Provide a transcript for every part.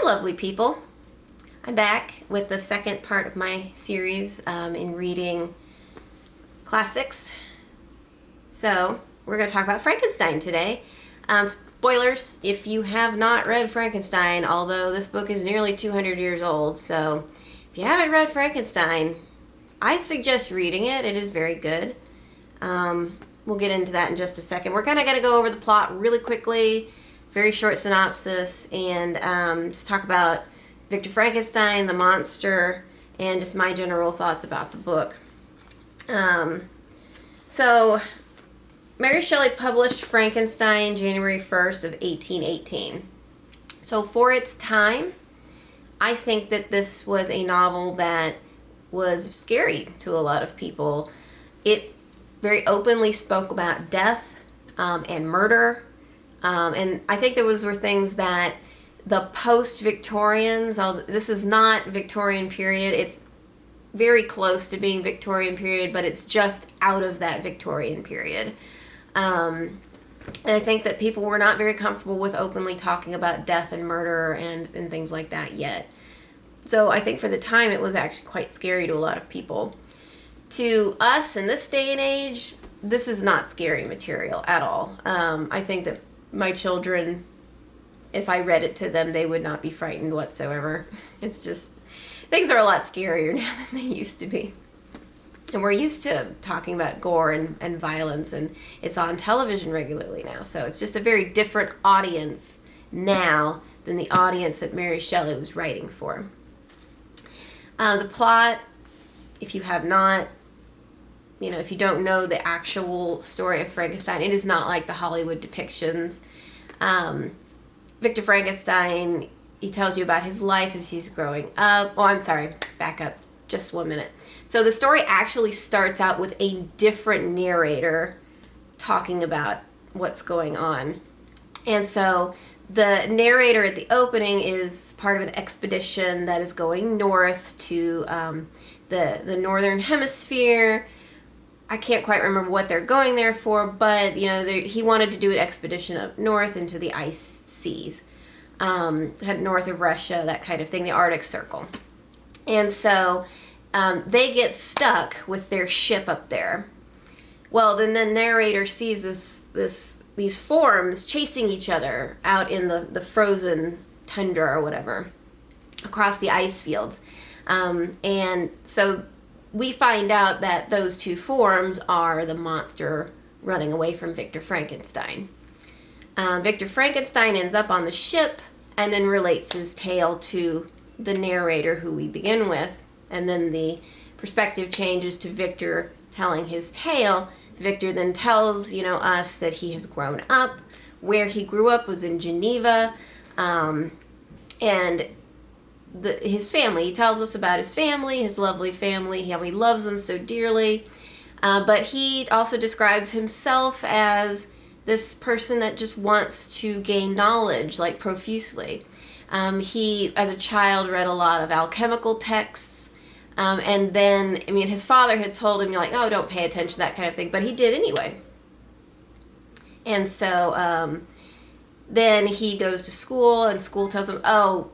lovely people. I'm back with the second part of my series in reading classics. So we're going to talk about Frankenstein today. Spoilers, if you have not read Frankenstein, although this book is nearly 200 years old, so if you haven't read Frankenstein, I'd suggest reading it. It is very good. We'll get into that in just a second. We're kind of going to go over the plot really quickly, very short synopsis, and just talk about Victor Frankenstein, the monster, and just my general thoughts about the book. So, Mary Shelley published Frankenstein January 1st of 1818. So for its time, I think that this was a novel that was scary to a lot of people. It very openly spoke about death and murder. And I think those were things that the post-Victorians, this is not Victorian period, it's very close to being Victorian period, but it's just out of that Victorian period. And I think that people were not very comfortable with openly talking about death and murder and things like that yet. So I think for the time it was actually quite scary to a lot of people. To us in this day and age, this is not scary material at all. I think that my children, if I read it to them, they would not be frightened whatsoever. It's just, things are a lot scarier now than they used to be. And we're used to talking about gore and violence, and it's on television regularly now. So it's just a very different audience now than the audience that Mary Shelley was writing for. The plot, if you have not, if you don't know the actual story of Frankenstein, it is not like the Hollywood depictions. Victor Frankenstein, he tells you about his life as he's growing up. Oh, I'm sorry, back up just 1 minute. So the story actually starts out with a different narrator talking about what's going on. And so the narrator at the opening is part of an expedition that is going north to the northern hemisphere. I can't quite remember what they're going there for, but he wanted to do an expedition up north into the ice seas, head north of Russia, that kind of thing, the Arctic Circle. And so they get stuck with their ship up there. Well, then the narrator sees these forms chasing each other out in the frozen tundra or whatever across the ice fields. And so we find out that those two forms are the monster running away from Victor Frankenstein. Victor Frankenstein ends up on the ship and then relates his tale to the narrator who we begin with. And then the perspective changes to Victor telling his tale. Victor then tells, us that he has grown up. Where he grew up was in Geneva. And his family, he tells us about his family, his lovely family, how he loves them so dearly. But he also describes himself as this person that just wants to gain knowledge, like profusely. He, as a child, read a lot of alchemical texts. And then, his father had told him, oh, don't pay attention to that kind of thing. But he did anyway. And so then he goes to school, and school tells him, oh,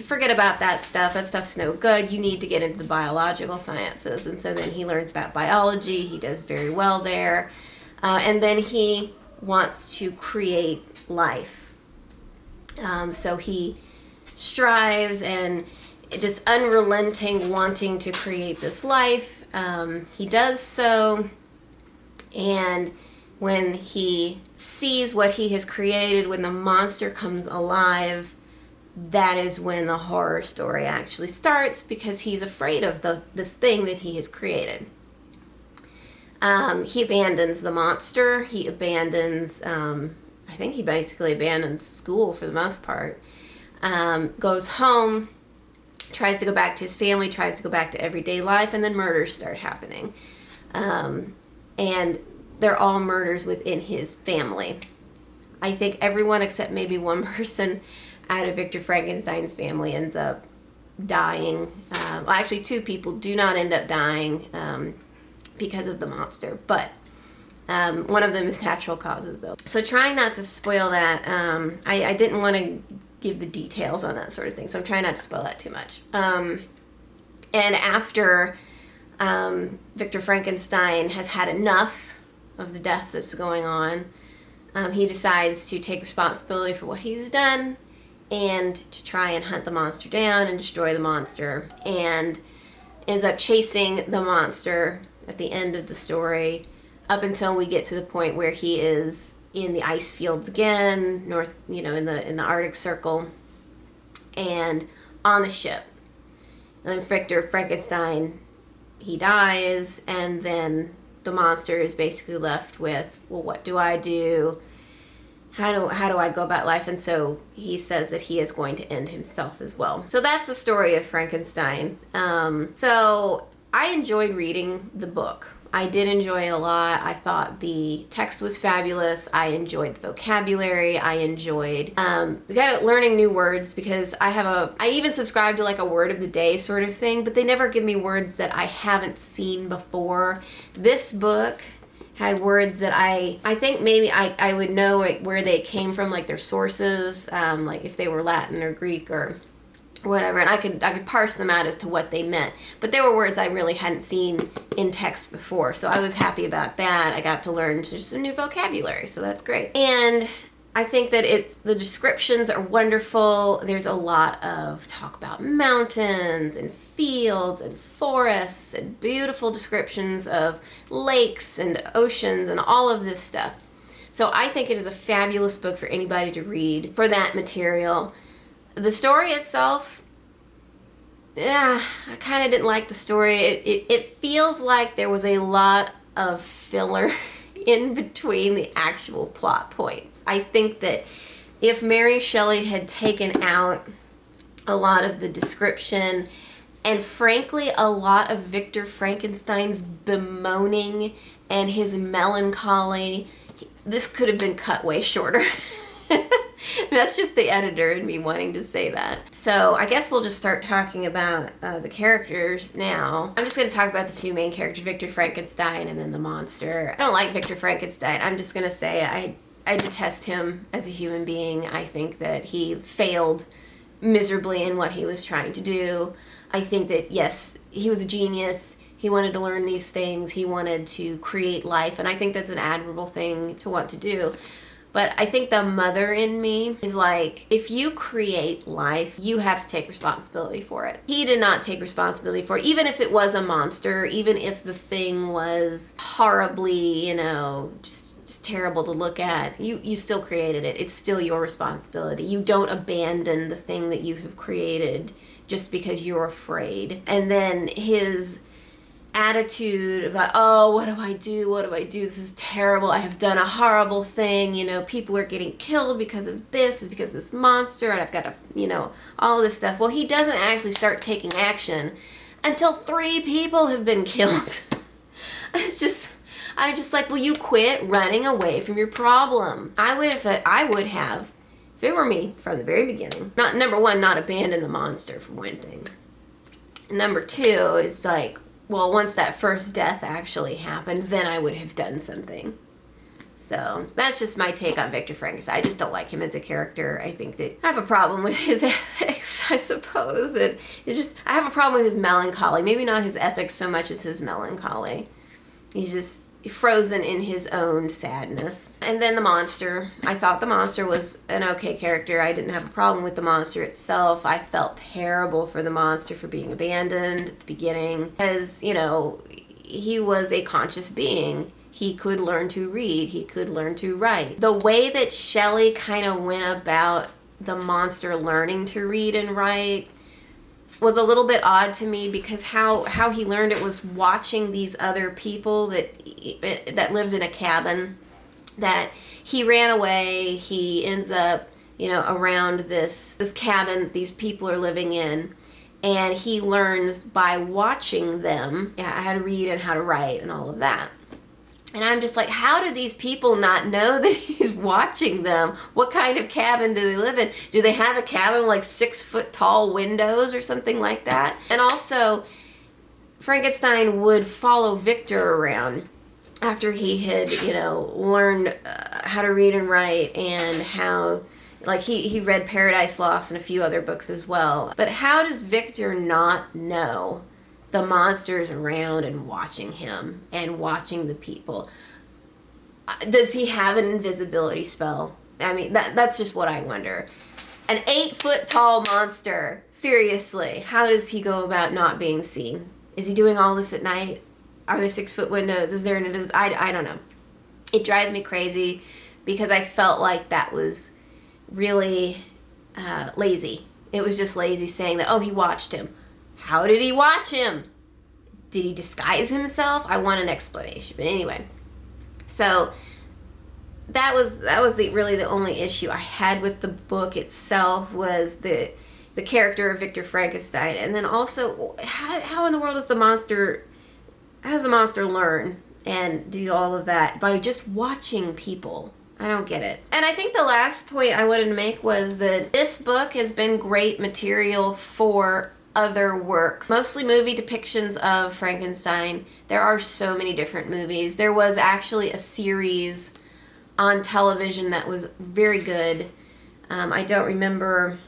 forget about that stuff. That stuff's no good. You need to get into the biological sciences. And so then he learns about biology. He does very well there. And then he wants to create life. So he strives and just unrelenting wanting to create this life. He does so. And when he sees what he has created, when the monster comes alive, that is when the horror story actually starts, because he's afraid of this thing that he has created. He abandons the monster. He abandons, I think he basically abandons school for the most part. Goes home, tries to go back to his family, tries to go back to everyday life, and then murders start happening. And they're all murders within his family. I think everyone except maybe one person out of Victor Frankenstein's family ends up dying. Well, actually, two people do not end up dying because of the monster, but one of them is natural causes, though. So trying not to spoil that, I didn't want to give the details on that sort of thing. So I'm trying not to spoil that too much. And after Victor Frankenstein has had enough of the death that's going on, he decides to take responsibility for what he's done and to try and hunt the monster down and destroy the monster, and ends up chasing the monster at the end of the story up until we get to the point where he is in the ice fields again, north, in the Arctic Circle, and on the ship. And then Victor Frankenstein, he dies, and then the monster is basically left with, well, what do I do? How do I go about life? And so he says that he is going to end himself as well. So that's the story of Frankenstein. So I enjoyed reading the book. I did enjoy it a lot. I thought the text was fabulous. I enjoyed the vocabulary. I enjoyed learning new words, because I even subscribe to like a word of the day sort of thing, but they never give me words that I haven't seen before. This book had words that I think maybe I would know where they came from, like their sources, like if they were Latin or Greek or whatever, and I could parse them out as to what they meant. But there were words I really hadn't seen in text before, so I was happy about that. I got to learn just some new vocabulary, so that's great. And I think that the descriptions are wonderful. There's a lot of talk about mountains and fields and forests and beautiful descriptions of lakes and oceans and all of this stuff. So I think it is a fabulous book for anybody to read for that material. The story itself, I kind of didn't like the story. It feels like there was a lot of filler in between the actual plot points. I think that if Mary Shelley had taken out a lot of the description and frankly a lot of Victor Frankenstein's bemoaning and his melancholy, this could have been cut way shorter. That's just the editor and me wanting to say that. So I guess we'll just start talking about the characters now. I'm just going to talk about the two main characters, Victor Frankenstein and then the monster. I don't like Victor Frankenstein. I'm just going to say I detest him as a human being. I think that he failed miserably in what he was trying to do. I think that, yes, he was a genius. He wanted to learn these things. He wanted to create life. And I think that's an admirable thing to want to do. But I think the mother in me is like, if you create life, you have to take responsibility for it. He did not take responsibility for it, even if it was a monster, even if the thing was horribly, just terrible to look at. You still created it. It's still your responsibility. You don't abandon the thing that you have created just because you're afraid. And then his attitude about, oh, what do I do? This is terrible. I have done a horrible thing. People are getting killed because of this, is because of this monster, and I've got to, all of this stuff. Well, he doesn't actually start taking action until 3 people have been killed. I'm just like, will you quit running away from your problem? I would have, if it were me from the very beginning, number one, not abandon the monster for one thing. Number two is like, well, once that first death actually happened, then I would have done something. So that's just my take on Victor Frankenstein. I just don't like him as a character. I think that I have a problem with his ethics, I suppose. I have a problem with his melancholy. Maybe not his ethics so much as his melancholy. He's just frozen in his own sadness. And then the monster. I thought the monster was an okay character. I didn't have a problem with the monster itself. I felt terrible for the monster for being abandoned at the beginning, because, he was a conscious being. He could learn to read. He could learn to write. The way that Shelley kind of went about the monster learning to read and write was a little bit odd to me, because how he learned it was watching these other people that lived in a cabin, that he ran away. He ends up, around this cabin that these people are living in, and he learns by watching them how to read and how to write and all of that. And I'm just like, how do these people not know that he's watching them? What kind of cabin do they live in? Do they have a cabin with like 6-foot tall windows or something like that? And also, Frankenstein would follow Victor around after he had, learned how to read and write, and how Like, he read Paradise Lost and a few other books as well. But how does Victor not know the monsters around and watching him and watching the people? Does he have an invisibility spell? I mean, that's just what I wonder. An 8-foot tall monster. Seriously, how does he go about not being seen? Is he doing all this at night? Are there 6-foot windows? Is there an invisible... I don't know. It drives me crazy because I felt like that was really lazy. It was just lazy saying that, oh, he watched him. How did he watch him? Did he disguise himself? I want an explanation. But anyway, so that was really the only issue I had with the book itself, was the character of Victor Frankenstein. And then also, how in the world does the monster learn and do all of that? By just watching people. I don't get it. And I think the last point I wanted to make was that this book has been great material for other works, mostly movie depictions of Frankenstein. There are so many different movies. There was actually a series on television that was very good. I don't remember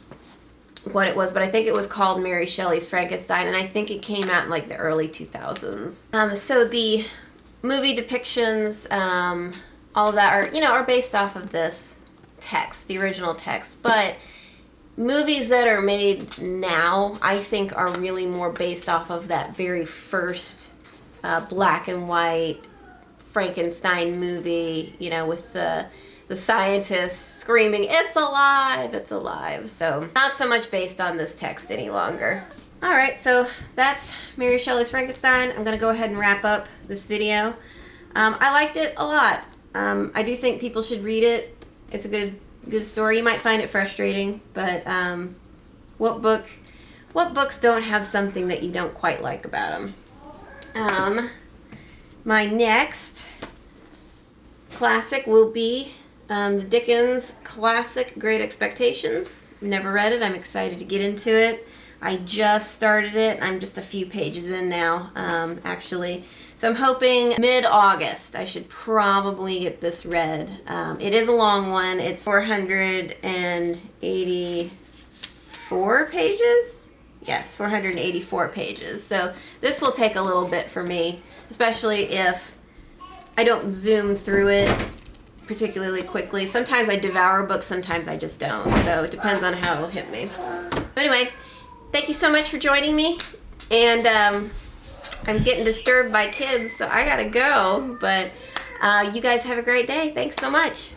what it was, but I think it was called Mary Shelley's Frankenstein, and I think it came out in like the early 2000s. So the movie depictions, all that are based off of this text, the original text. But movies that are made now, I think, are really more based off of that very first black and white Frankenstein movie, with the scientists screaming, "It's alive, it's alive." So not so much based on this text any longer. All right, so that's Mary Shelley's Frankenstein. I'm going to go ahead and wrap up this video. I liked it a lot. I do think people should read it. It's a good story. You might find it frustrating, but what books don't have something that you don't quite like about them? My next classic will be the Dickens classic Great Expectations. Never read it. I'm excited to get into it. I just started it. I'm just a few pages in now, actually. So I'm hoping mid-August I should probably get this read. It is a long one. It's 484 pages? Yes, 484 pages. So this will take a little bit for me, especially if I don't zoom through it particularly quickly. Sometimes I devour books, sometimes I just don't. So it depends on how it'll hit me. But anyway, thank you so much for joining me. And I'm getting disturbed by kids, so I gotta go. But you guys have a great day. Thanks so much.